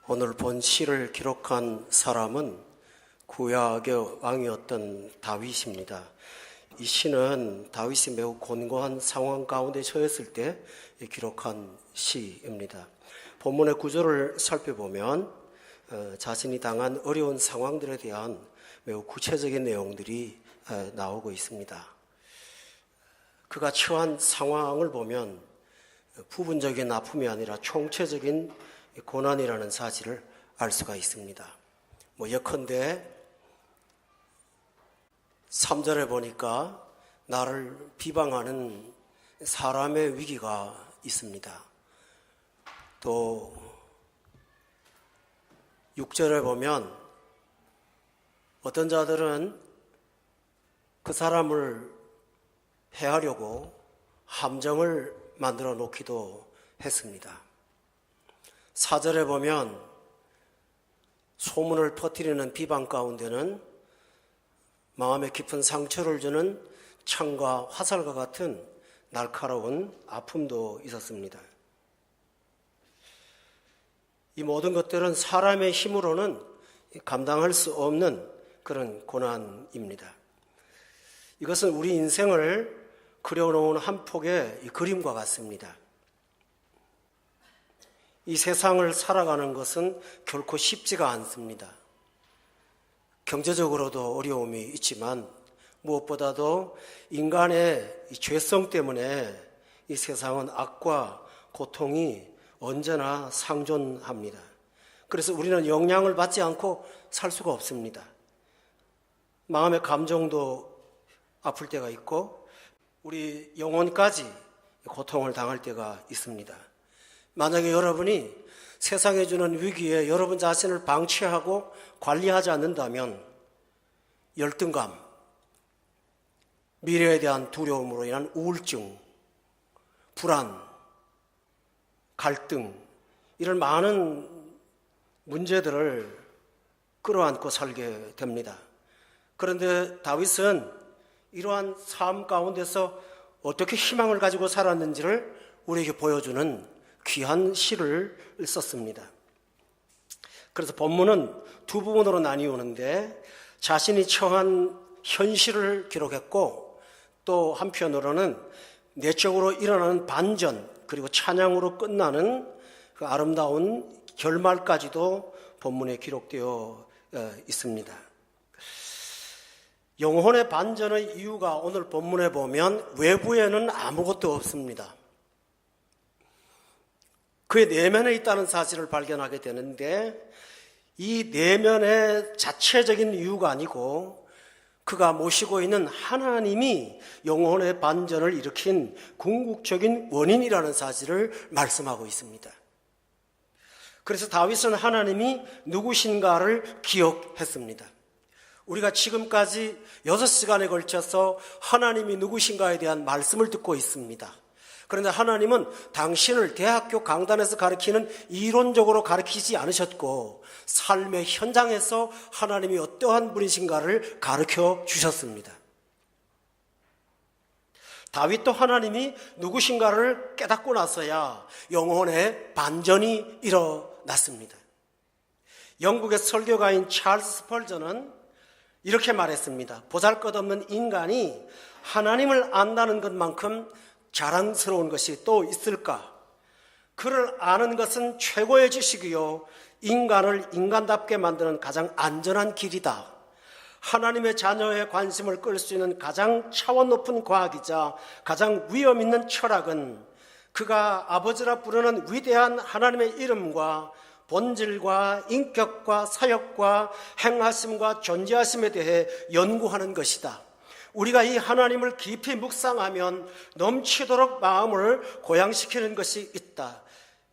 오늘 본 시를 기록한 사람은 구약의 왕이었던 다윗입니다. 이 시는 다윗이 매우 곤고한 상황 가운데 처했을 때 기록한 시입니다. 본문의 구조를 살펴보면 자신이 당한 어려운 상황들에 대한 매우 구체적인 내용들이 나오고 있습니다. 그가 처한 상황을 보면 부분적인 아픔이 아니라 총체적인 고난이라는 사실을 알 수가 있습니다. 예컨대 3절에 보니까 나를 비방하는 사람의 위기가 있습니다. 또 6절에 보면 어떤 자들은 그 사람을 해하려고 함정을 만들어 놓기도 했습니다. 4절에 보면 소문을 퍼뜨리는 비방 가운데는 마음에 깊은 상처를 주는 창과 화살과 같은 날카로운 아픔도 있었습니다. 이 모든 것들은 사람의 힘으로는 감당할 수 없는 그런 고난입니다. 이것은 우리 인생을 그려놓은 한 폭의 그림과 같습니다. 이 세상을 살아가는 것은 결코 쉽지가 않습니다. 경제적으로도 어려움이 있지만 무엇보다도 인간의 죄성 때문에 이 세상은 악과 고통이 언제나 상존합니다. 그래서 우리는 영향을 받지 않고 살 수가 없습니다. 마음의 감정도 아플 때가 있고 우리 영혼까지 고통을 당할 때가 있습니다. 만약에 여러분이 세상에 주는 위기에 여러분 자신을 방치하고 관리하지 않는다면 열등감, 미래에 대한 두려움으로 인한 우울증, 불안, 갈등 이런 많은 문제들을 끌어안고 살게 됩니다. 그런데 다윗은 이러한 삶 가운데서 어떻게 희망을 가지고 살았는지를 우리에게 보여주는 귀한 시를 썼습니다. 그래서 본문은 두 부분으로 나뉘었는데 자신이 처한 현실을 기록했고 또 한편으로는 내적으로 일어나는 반전 그리고 찬양으로 끝나는 그 아름다운 결말까지도 본문에 기록되어 있습니다. 영혼의 반전의 이유가 오늘 본문에 보면 외부에는 아무것도 없습니다. 그의 내면에 있다는 사실을 발견하게 되는데 이 내면의 자체적인 이유가 아니고 그가 모시고 있는 하나님이 영혼의 반전을 일으킨 궁극적인 원인이라는 사실을 말씀하고 있습니다. 그래서 다윗은 하나님이 누구신가를 기억했습니다. 우리가 지금까지 6시간에 걸쳐서 하나님이 누구신가에 대한 말씀을 듣고 있습니다. 그런데 하나님은 당신을 대학교 강단에서 가르치는 이론적으로 가르치지 않으셨고 삶의 현장에서 하나님이 어떠한 분이신가를 가르쳐 주셨습니다. 다윗도 하나님이 누구신가를 깨닫고 나서야 영혼의 반전이 일어났습니다. 영국의 설교가인 찰스 스펄전은 이렇게 말했습니다. 보잘것없는 인간이 하나님을 안다는 것만큼 자랑스러운 것이 또 있을까? 그를 아는 것은 최고의 지식이요 인간을 인간답게 만드는 가장 안전한 길이다. 하나님의 자녀의 관심을 끌 수 있는 가장 차원 높은 과학이자 가장 위험 있는 철학은 그가 아버지라 부르는 위대한 하나님의 이름과 본질과 인격과 사역과 행하심과 존재하심에 대해 연구하는 것이다. 우리가 이 하나님을 깊이 묵상하면 넘치도록 마음을 고양시키는 것이 있다.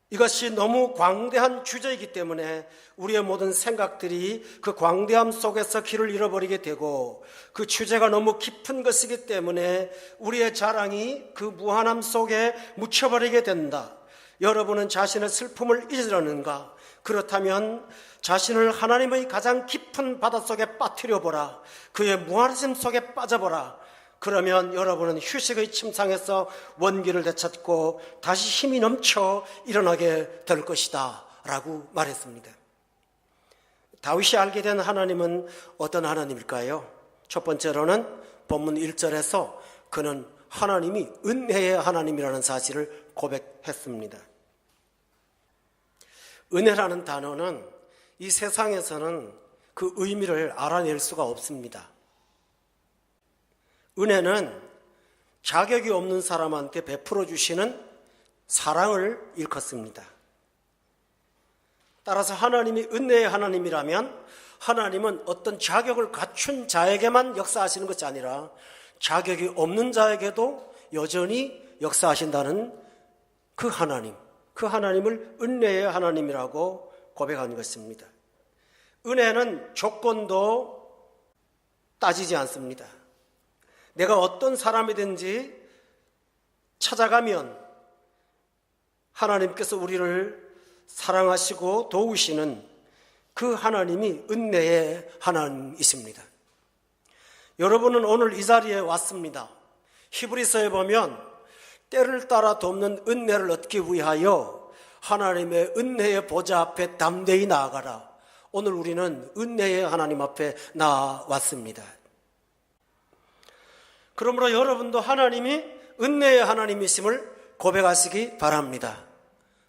이것이 너무 광대한 주제이기 때문에 우리의 모든 생각들이 그 광대함 속에서 길을 잃어버리게 되고 그 주제가 너무 깊은 것이기 때문에 우리의 자랑이 그 무한함 속에 묻혀버리게 된다. 여러분은 자신의 슬픔을 잊으려는가? 그렇다면 자신을 하나님의 가장 깊은 바닷속에 빠뜨려보라. 그의 무한하심 속에 빠져보라. 그러면 여러분은 휴식의 침상에서 원기를 되찾고 다시 힘이 넘쳐 일어나게 될 것이다 라고 말했습니다. 다윗이 알게 된 하나님은 어떤 하나님일까요? 첫 번째로는 본문 1절에서 그는 하나님이 은혜의 하나님이라는 사실을 고백했습니다. 은혜라는 단어는 이 세상에서는 그 의미를 알아낼 수가 없습니다. 은혜는 자격이 없는 사람한테 베풀어 주시는 사랑을 일컫습니다. 따라서 하나님이 은혜의 하나님이라면 하나님은 어떤 자격을 갖춘 자에게만 역사하시는 것이 아니라 자격이 없는 자에게도 여전히 역사하신다는 그 하나님을 은혜의 하나님이라고 고백한 것입니다. 은혜는 조건도 따지지 않습니다. 내가 어떤 사람이든지 찾아가면 하나님께서 우리를 사랑하시고 도우시는 그 하나님이 은혜의 하나님이십니다. 여러분은 오늘 이 자리에 왔습니다. 히브리서에 보면 때를 따라 돕는 은혜를 얻기 위하여 하나님의 은혜의 보좌 앞에 담대히 나아가라. 오늘 우리는 은혜의 하나님 앞에 나왔습니다. 그러므로 여러분도 하나님이 은혜의 하나님이심을 고백하시기 바랍니다.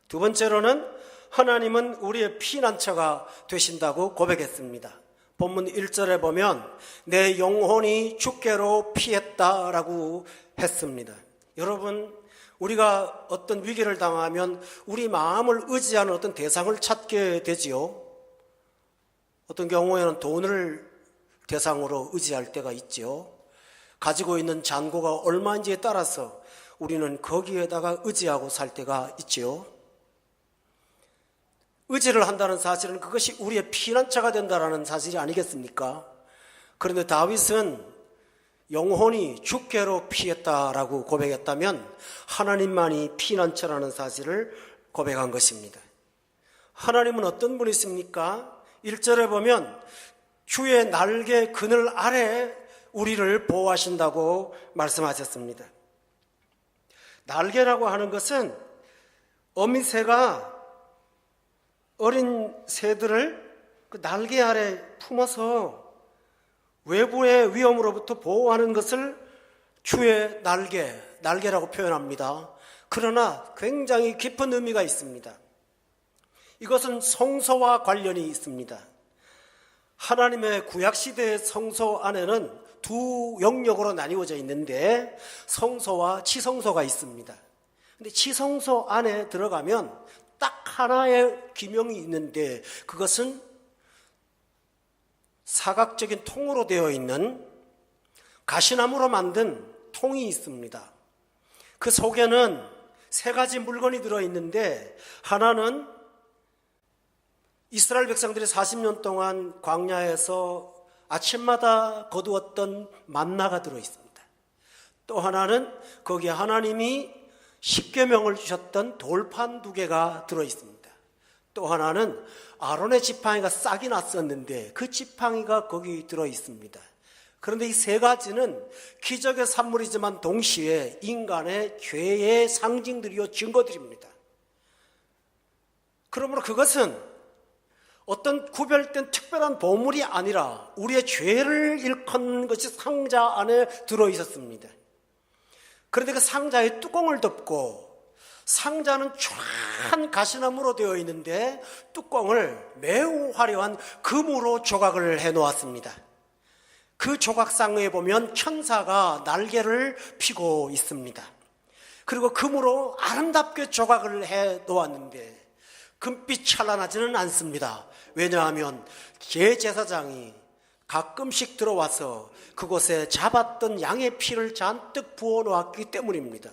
두 번째로는 하나님은 우리의 피난처가 되신다고 고백했습니다. 본문 1절에 보면 내 영혼이 주께로 피했다라고 했습니다. 여러분, 우리가 어떤 위기를 당하면 우리 마음을 의지하는 어떤 대상을 찾게 되지요. 어떤 경우에는 돈을 대상으로 의지할 때가 있지요. 가지고 있는 잔고가 얼마인지에 따라서 우리는 거기에다가 의지하고 살 때가 있지요. 의지를 한다는 사실은 그것이 우리의 피난처가 된다는 사실이 아니겠습니까? 그런데 다윗은 영혼이 주께로 피했다라고 고백했다면 하나님만이 피난처라는 사실을 고백한 것입니다. 하나님은 어떤 분이십니까? 1절에 보면 주의 날개 그늘 아래 우리를 보호하신다고 말씀하셨습니다. 날개라고 하는 것은 어미새가 어린 새들을 그 날개 아래 품어서 외부의 위험으로부터 보호하는 것을 주의 날개라고 표현합니다. 그러나 굉장히 깊은 의미가 있습니다. 이것은 성소와 관련이 있습니다. 하나님의 구약시대의 성소 안에는 두 영역으로 나뉘어져 있는데 성소와 치성소가 있습니다. 근데 치성소 안에 들어가면 딱 하나의 기명이 있는데 그것은 사각적인 통으로 되어 있는 가시나무로 만든 통이 있습니다. 그 속에는 세 가지 물건이 들어있는데 하나는 이스라엘 백성들이 40년 동안 광야에서 아침마다 거두었던 만나가 들어있습니다. 또 하나는 거기에 하나님이 십계명을 주셨던 돌판 2개가 들어있습니다. 또 하나는 아론의 지팡이가 싹이 났었는데 그 지팡이가 거기 들어있습니다. 그런데 이 세 가지는 기적의 산물이지만 동시에 인간의 죄의 상징들이요 증거들입니다. 그러므로 그것은 어떤 구별된 특별한 보물이 아니라 우리의 죄를 일컫는 것이 상자 안에 들어있었습니다. 그런데 그 상자의 뚜껑을 덮고 상자는 쫙한 가시나무로 되어 있는데 뚜껑을 매우 화려한 금으로 조각을 해놓았습니다. 그 조각상에 보면 천사가 날개를 피고 있습니다. 그리고 금으로 아름답게 조각을 해놓았는데 금빛 찬란하지는 않습니다. 왜냐하면 제제사장이 가끔씩 들어와서 그곳에 잡았던 양의 피를 잔뜩 부어놓았기 때문입니다.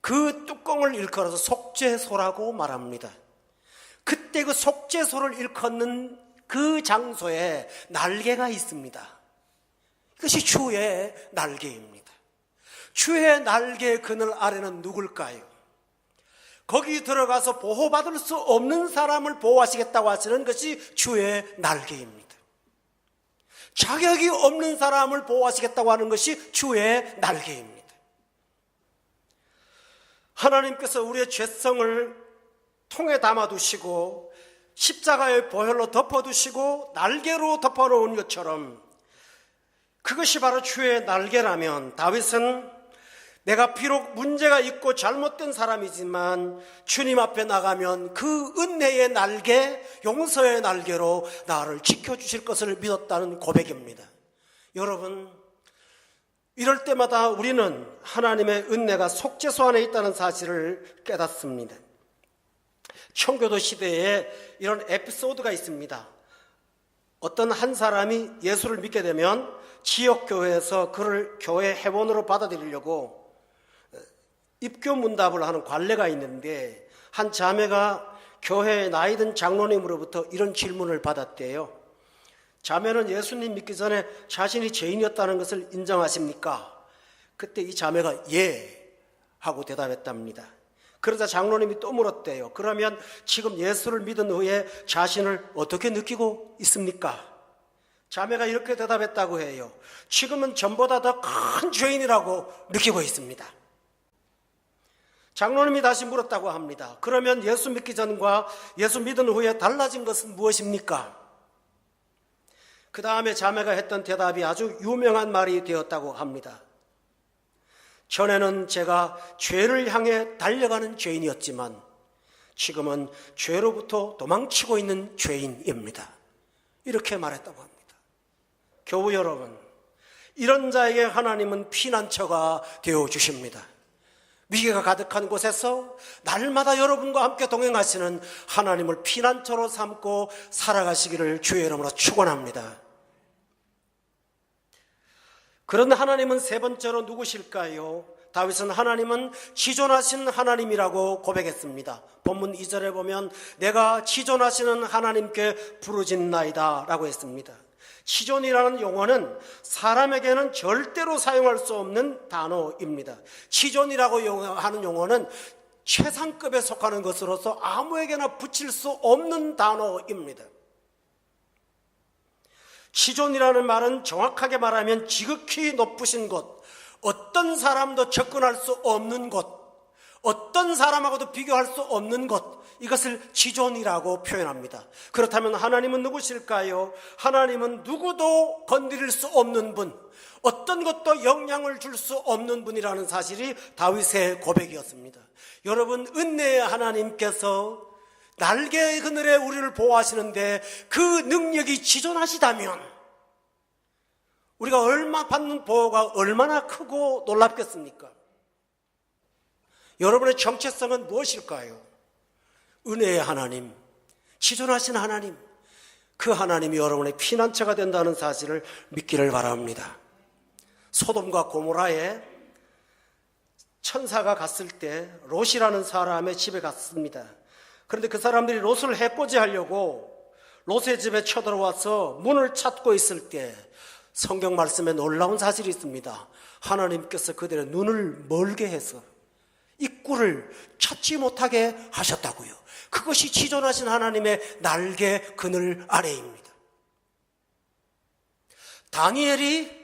그 뚜껑을 일컬어서 속죄소라고 말합니다. 그때 그 속죄소를 일컫는 그 장소에 날개가 있습니다. 이것이 주의 날개입니다. 주의 날개 그늘 아래는 누굴까요? 거기 들어가서 보호받을 수 없는 사람을 보호하시겠다고 하시는 것이 주의 날개입니다. 자격이 없는 사람을 보호하시겠다고 하는 것이 주의 날개입니다. 하나님께서 우리의 죄성을 통에 담아두시고 십자가의 보혈로 덮어두시고 날개로 덮어놓은 것처럼 그것이 바로 주의 날개라면 다윗은 내가 비록 문제가 있고 잘못된 사람이지만 주님 앞에 나가면 그 은혜의 날개, 용서의 날개로 나를 지켜주실 것을 믿었다는 고백입니다. 여러분, 이럴 때마다 우리는 하나님의 은혜가 속죄소 안에 있다는 사실을 깨닫습니다. 청교도 시대에 이런 에피소드가 있습니다. 어떤 한 사람이 예수를 믿게 되면 지역교회에서 그를 교회 회원으로 받아들이려고 입교 문답을 하는 관례가 있는데 한 자매가 교회의 나이든 장로님으로부터 이런 질문을 받았대요. 자매는 예수님 믿기 전에 자신이 죄인이었다는 것을 인정하십니까? 그때 이 자매가 예 하고 대답했답니다. 그러자 장로님이 또 물었대요. 그러면 지금 예수를 믿은 후에 자신을 어떻게 느끼고 있습니까? 자매가 이렇게 대답했다고 해요. 지금은 전보다 더 큰 죄인이라고 느끼고 있습니다. 장로님이 다시 물었다고 합니다. 그러면 예수 믿기 전과 예수 믿은 후에 달라진 것은 무엇입니까? 그 다음에 자매가 했던 대답이 아주 유명한 말이 되었다고 합니다. 전에는 제가 죄를 향해 달려가는 죄인이었지만 지금은 죄로부터 도망치고 있는 죄인입니다. 이렇게 말했다고 합니다. 교우 여러분, 이런 자에게 하나님은 피난처가 되어주십니다. 위기가 가득한 곳에서 날마다 여러분과 함께 동행하시는 하나님을 피난처로 삼고 살아가시기를 주의 이름으로 축원합니다. 그런 하나님은 세 번째로 누구실까요? 다윗은 하나님은 지존하신 하나님이라고 고백했습니다. 본문 2절에 보면 내가 지존하시는 하나님께 부르짖나이다 라고 했습니다. 지존이라는 용어는 사람에게는 절대로 사용할 수 없는 단어입니다. 지존이라고 하는 용어는 최상급에 속하는 것으로서 아무에게나 붙일 수 없는 단어입니다. 지존이라는 말은 정확하게 말하면 지극히 높으신 곳, 어떤 사람도 접근할 수 없는 곳, 어떤 사람하고도 비교할 수 없는 것, 이것을 지존이라고 표현합니다. 그렇다면 하나님은 누구실까요? 하나님은 누구도 건드릴 수 없는 분, 어떤 것도 영향을 줄 수 없는 분이라는 사실이 다윗의 고백이었습니다. 여러분, 은혜의 하나님께서 날개 그늘에 우리를 보호하시는데 그 능력이 지존하시다면 우리가 받는 보호가 얼마나 크고 놀랍겠습니까? 여러분의 정체성은 무엇일까요? 은혜의 하나님, 지존하신 하나님, 그 하나님이 여러분의 피난처가 된다는 사실을 믿기를 바랍니다. 소돔과 고모라에 천사가 갔을 때 롯이라는 사람의 집에 갔습니다. 그런데 그 사람들이 롯을 해코지하려고 롯의 집에 쳐들어와서 문을 찾고 있을 때 성경 말씀에 놀라운 사실이 있습니다. 하나님께서 그들의 눈을 멀게 해서 입구를 찾지 못하게 하셨다고요. 그것이 지존하신 하나님의 날개 그늘 아래입니다. 다니엘이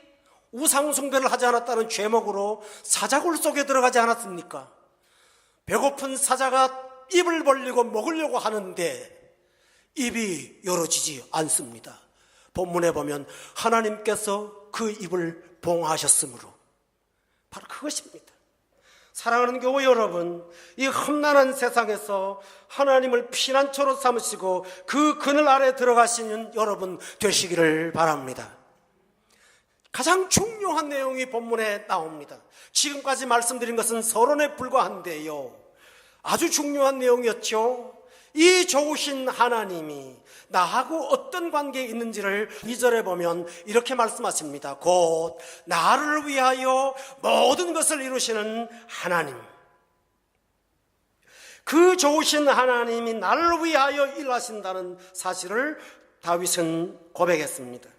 우상숭배를 하지 않았다는 죄목으로 사자굴 속에 들어가지 않았습니까? 배고픈 사자가 입을 벌리고 먹으려고 하는데 입이 열어지지 않습니다. 본문에 보면 하나님께서 그 입을 봉하셨으므로 바로 그것입니다. 사랑하는 교회 여러분, 이 험난한 세상에서 하나님을 피난처로 삼으시고 그 그늘 아래 들어가시는 여러분 되시기를 바랍니다. 가장 중요한 내용이 본문에 나옵니다. 지금까지 말씀드린 것은 서론에 불과한데요, 아주 중요한 내용이었죠. 이 좋으신 하나님이 나하고 어떤 관계에 있는지를 2절에 보면 이렇게 말씀하십니다. 곧 나를 위하여 모든 것을 이루시는 하나님, 그 좋으신 하나님이 나를 위하여 일하신다는 사실을 다윗은 고백했습니다.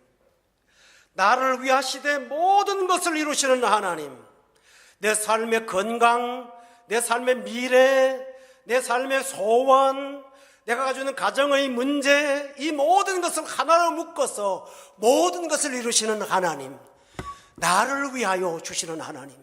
나를 위하시되 모든 것을 이루시는 하나님, 내 삶의 건강, 내 삶의 미래, 내 삶의 소원, 내가 가지고 있는 가정의 문제, 이 모든 것을 하나로 묶어서 모든 것을 이루시는 하나님, 나를 위하여 주시는 하나님,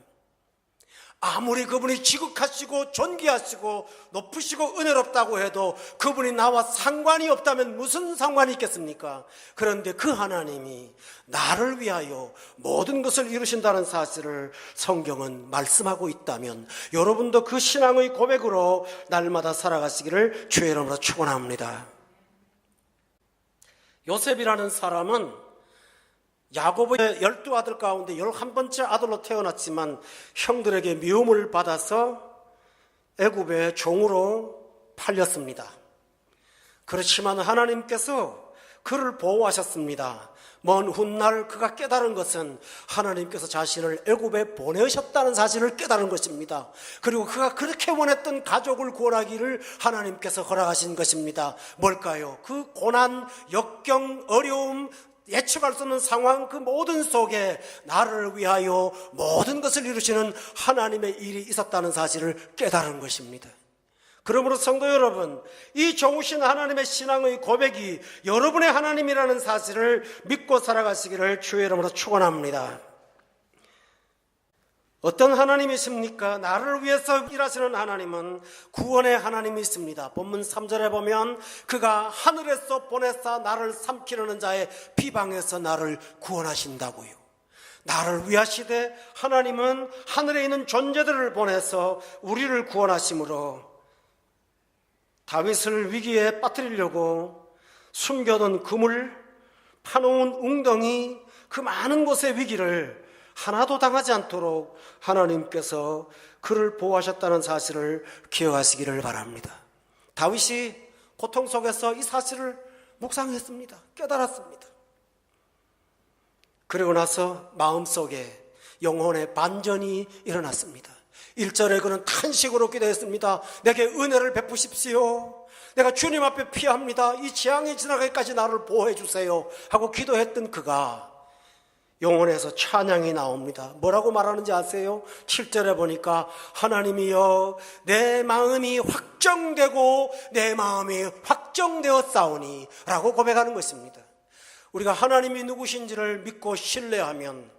아무리 그분이 지극하시고 존귀하시고 높으시고 은혜롭다고 해도 그분이 나와 상관이 없다면 무슨 상관이 있겠습니까? 그런데 그 하나님이 나를 위하여 모든 것을 이루신다는 사실을 성경은 말씀하고 있다면 여러분도 그 신앙의 고백으로 날마다 살아가시기를 주의 이름으로 축원합니다. 요셉이라는 사람은 야곱의 12아들 가운데 11번째 아들로 태어났지만 형들에게 미움을 받아서 애굽의 종으로 팔렸습니다. 그렇지만 하나님께서 그를 보호하셨습니다. 먼 훗날 그가 깨달은 것은 하나님께서 자신을 애굽에 보내셨다는 사실을 깨달은 것입니다. 그리고 그가 그렇게 원했던 가족을 구원하기를 하나님께서 허락하신 것입니다. 뭘까요? 그 고난, 역경, 어려움, 예측할 수 없는 상황 그 모든 속에 나를 위하여 모든 것을 이루시는 하나님의 일이 있었다는 사실을 깨달은 것입니다. 그러므로 성도 여러분, 이 좋으신 하나님의 신앙의 고백이 여러분의 하나님이라는 사실을 믿고 살아가시기를 주의 이름으로 축원합니다. 어떤 하나님이십니까? 나를 위해서 일하시는 하나님은 구원의 하나님이 있습니다. 본문 3절에 보면 그가 하늘에서 보내사 나를 삼키려는 자의 비방에서 나를 구원하신다고요. 나를 위하시되 하나님은 하늘에 있는 존재들을 보내서 우리를 구원하심으로 다윗을 위기에 빠뜨리려고 숨겨둔 그물, 파놓은 웅덩이, 그 많은 곳의 위기를 하나도 당하지 않도록 하나님께서 그를 보호하셨다는 사실을 기억하시기를 바랍니다. 다윗이 고통 속에서 이 사실을 묵상했습니다. 깨달았습니다. 그리고 나서 마음속에 영혼의 반전이 일어났습니다. 1절에 그는 탄식으로 기도했습니다. 내게 은혜를 베푸십시오. 내가 주님 앞에 피합니다. 이 재앙이 지나가기까지 나를 보호해 주세요 하고 기도했던 그가 영혼에서 찬양이 나옵니다. 뭐라고 말하는지 아세요? 7절에 보니까 하나님이여 내 마음이 확정되고 내 마음이 확정되었사오니 라고 고백하는 것입니다. 우리가 하나님이 누구신지를 믿고 신뢰하면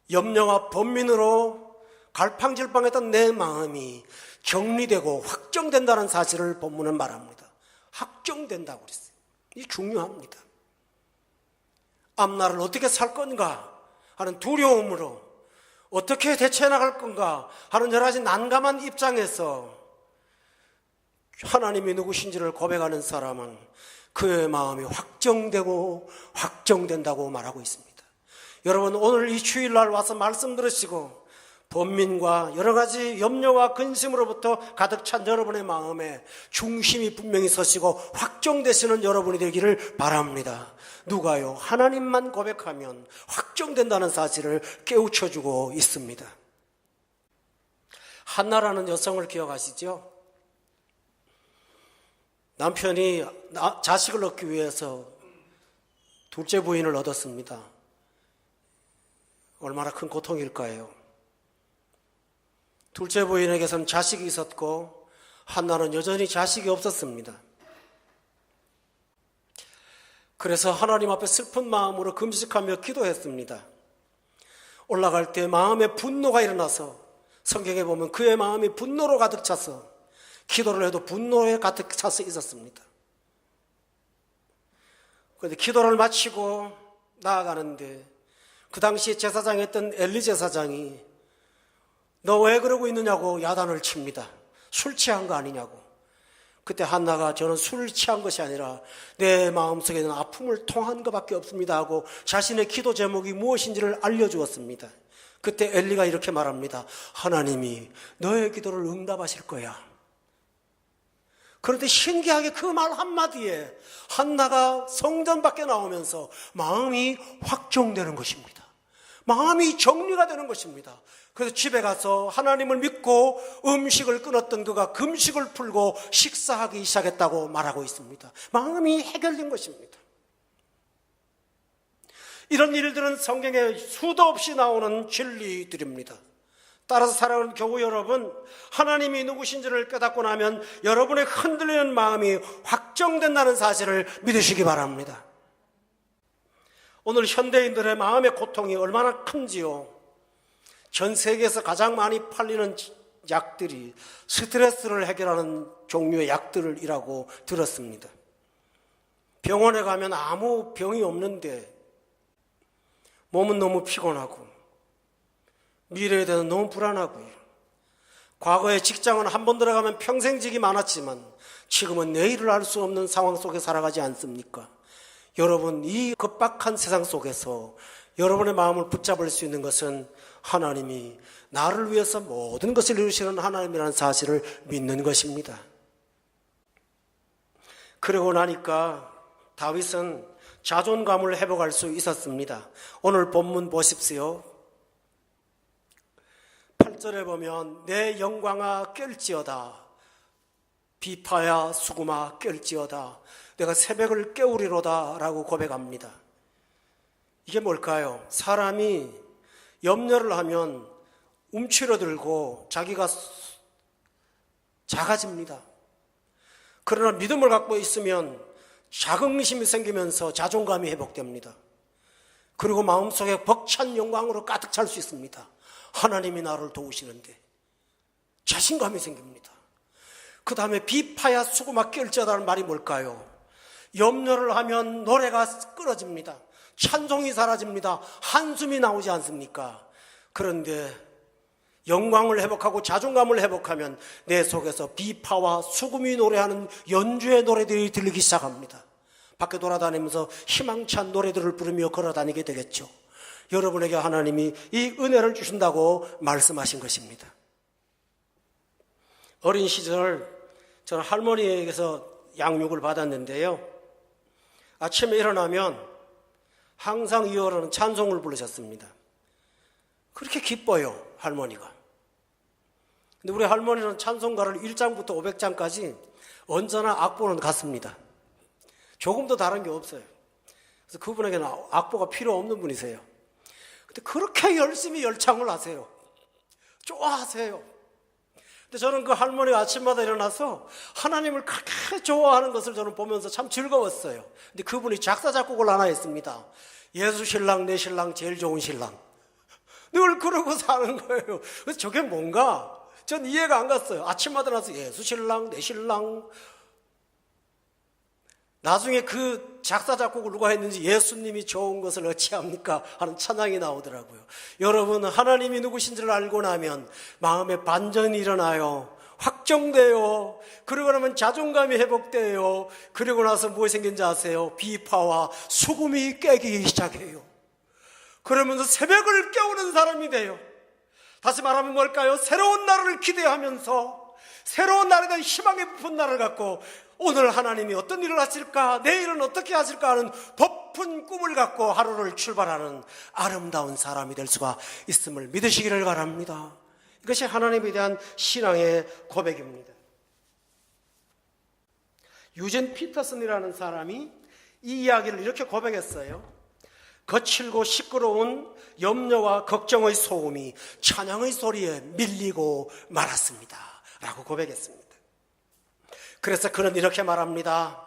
염려와 번민으로 갈팡질팡했던 내 마음이 정리되고 확정된다는 사실을 본문은 말합니다. 확정된다고 그랬어요. 이 중요합니다. 앞날을 어떻게 살 건가 하는 두려움으로 어떻게 대처해 나갈 건가 하는 여러 가지 난감한 입장에서 하나님이 누구신지를 고백하는 사람은 그의 마음이 확정되고 확정된다고 말하고 있습니다. 여러분 오늘 이 주일날 와서 말씀 들으시고 번민과 여러 가지 염려와 근심으로부터 가득 찬 여러분의 마음에 중심이 분명히 서시고 확정되시는 여러분이 되기를 바랍니다. 누가요? 하나님만 고백하면 확정된다는 사실을 깨우쳐주고 있습니다. 한나라는 여성을 기억하시죠? 남편이 자식을 얻기 위해서 둘째 부인을 얻었습니다. 얼마나 큰 고통일까요? 둘째 부인에게서는 자식이 있었고 한나는 여전히 자식이 없었습니다. 그래서 하나님 앞에 슬픈 마음으로 금식하며 기도했습니다. 올라갈 때 마음에 분노가 일어나서 성경에 보면 그의 마음이 분노로 가득 차서 기도를 해도 분노에 가득 차서 있었습니다. 그런데 기도를 마치고 나아가는데 그 당시에 제사장이었던 엘리 제사장이 너 왜 그러고 있느냐고 야단을 칩니다. 술 취한 거 아니냐고. 그때 한나가 저는 술을 취한 것이 아니라 내 마음속에는 아픔을 통한 것밖에 없습니다 하고 자신의 기도 제목이 무엇인지를 알려주었습니다. 그때 엘리가 이렇게 말합니다. 하나님이 너의 기도를 응답하실 거야. 그런데 신기하게 그 말 한마디에 한나가 성전 밖에 나오면서 마음이 확정되는 것입니다. 마음이 정리가 되는 것입니다. 그래서 집에 가서 하나님을 믿고 음식을 끊었던 그가 금식을 풀고 식사하기 시작했다고 말하고 있습니다. 마음이 해결된 것입니다. 이런 일들은 성경에 수도 없이 나오는 진리들입니다. 따라서 사랑하는 교우 여러분, 하나님이 누구신지를 깨닫고 나면 여러분의 흔들리는 마음이 확정된다는 사실을 믿으시기 바랍니다. 오늘 현대인들의 마음의 고통이 얼마나 큰지요. 전 세계에서 가장 많이 팔리는 약들이 스트레스를 해결하는 종류의 약들이라고 들었습니다. 병원에 가면 아무 병이 없는데 몸은 너무 피곤하고 미래에 대해서 너무 불안하고요. 과거에 직장은 한 번 들어가면 평생직이 많았지만 지금은 내일을 알 수 없는 상황 속에 살아가지 않습니까? 여러분, 이 급박한 세상 속에서 여러분의 마음을 붙잡을 수 있는 것은 하나님이 나를 위해서 모든 것을 이루시는 하나님이라는 사실을 믿는 것입니다. 그러고 나니까 다윗은 자존감을 회복할 수 있었습니다. 오늘 본문 보십시오. 8절에 보면 내 영광아 깰지어다, 비파야 수금아 깰지어다, 내가 새벽을 깨우리로다 라고 고백합니다. 이게 뭘까요? 사람이 염려를 하면 움츠러들고 자기가 작아집니다. 그러나 믿음을 갖고 있으면 자긍심이 생기면서 자존감이 회복됩니다. 그리고 마음속에 벅찬 영광으로 가득 찰 수 있습니다. 하나님이 나를 도우시는데 자신감이 생깁니다. 그 다음에 비파야 수금아 깰지어다는 말이 뭘까요? 염려를 하면 노래가 끊어집니다. 찬송이 사라집니다. 한숨이 나오지 않습니까? 그런데 영광을 회복하고 자존감을 회복하면 내 속에서 비파와 수금이 노래하는 연주의 노래들이 들리기 시작합니다. 밖에 돌아다니면서 희망찬 노래들을 부르며 걸어다니게 되겠죠. 여러분에게 하나님이 이 은혜를 주신다고 말씀하신 것입니다. 어린 시절 저는 할머니에게서 양육을 받았는데요. 아침에 일어나면 항상 이어오는 찬송을 부르셨습니다. 그렇게 기뻐요, 할머니가. 근데 우리 할머니는 찬송가를 1장부터 500장까지 언제나 악보는 같습니다. 조금도 다른 게 없어요. 그래서 그분에게는 악보가 필요 없는 분이세요. 근데 그렇게 열심히 열창을 하세요. 좋아하세요. 근데 저는 그 할머니가 아침마다 일어나서 하나님을 그렇게 좋아하는 것을 저는 보면서 참 즐거웠어요. 근데 그분이 작사 작곡을 하나 했습니다. 예수 신랑, 내 신랑, 제일 좋은 신랑. 늘 그러고 사는 거예요. 그래서 저게 뭔가 전 이해가 안 갔어요. 아침마다 나서 예수 신랑, 내 신랑. 나중에 그 작사 작곡을 누가 했는지 예수님이 좋은 것을 어찌합니까? 하는 찬양이 나오더라고요. 여러분, 하나님이 누구신지를 알고 나면 마음에 반전이 일어나요. 확정돼요. 그러고 나면 자존감이 회복돼요. 그리고 나서 무엇이 생긴지 아세요? 비파와 수금이 깨기 시작해요. 그러면서 새벽을 깨우는 사람이 돼요. 다시 말하면 뭘까요? 새로운 날을 기대하면서 새로운 날에 대한 희망의 부푼 날을 갖고 오늘 하나님이 어떤 일을 하실까, 내일은 어떻게 하실까 하는 높은 꿈을 갖고 하루를 출발하는 아름다운 사람이 될 수가 있음을 믿으시기를 바랍니다. 이것이 하나님에 대한 신앙의 고백입니다. 유젠 피터슨이라는 사람이 이 이야기를 이렇게 고백했어요. 거칠고 시끄러운 염려와 걱정의 소음이 찬양의 소리에 밀리고 말았습니다 라고 고백했습니다. 그래서 그는 이렇게 말합니다.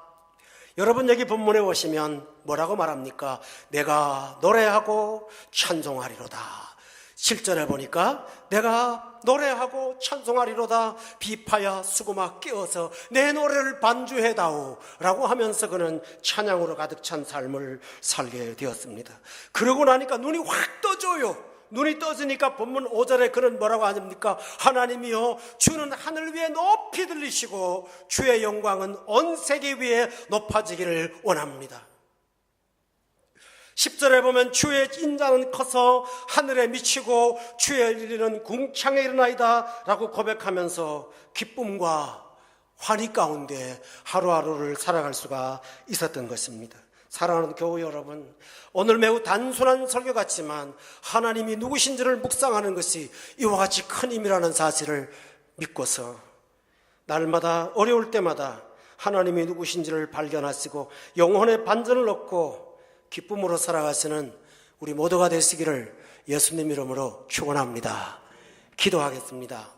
여러분 여기 본문에 보시면 뭐라고 말합니까? 내가 노래하고 찬송하리로다. 7절에 보니까 내가 노래하고 찬송하리로다. 비파야 수금아 깨어서 내 노래를 반주해다오 라고 하면서 그는 찬양으로 가득 찬 삶을 살게 되었습니다. 그러고 나니까 눈이 확 떠져요. 눈이 떠지니까 본문 5절에 그는 뭐라고 하십니까? 하나님이여 주는 하늘 위에 높이 들리시고 주의 영광은 온 세계 위에 높아지기를 원합니다. 10절에 보면 주의 인자는 커서 하늘에 미치고 주의 이르는 궁창에 이르나이다 라고 고백하면서 기쁨과 환희 가운데 하루하루를 살아갈 수가 있었던 것입니다. 사랑하는 교우 여러분, 오늘 매우 단순한 설교 같지만 하나님이 누구신지를 묵상하는 것이 이와 같이 큰 힘이라는 사실을 믿고서 날마다 어려울 때마다 하나님이 누구신지를 발견하시고 영혼의 반전을 얻고 기쁨으로 살아가시는 우리 모두가 되시기를 예수님 이름으로 축원합니다. 기도하겠습니다.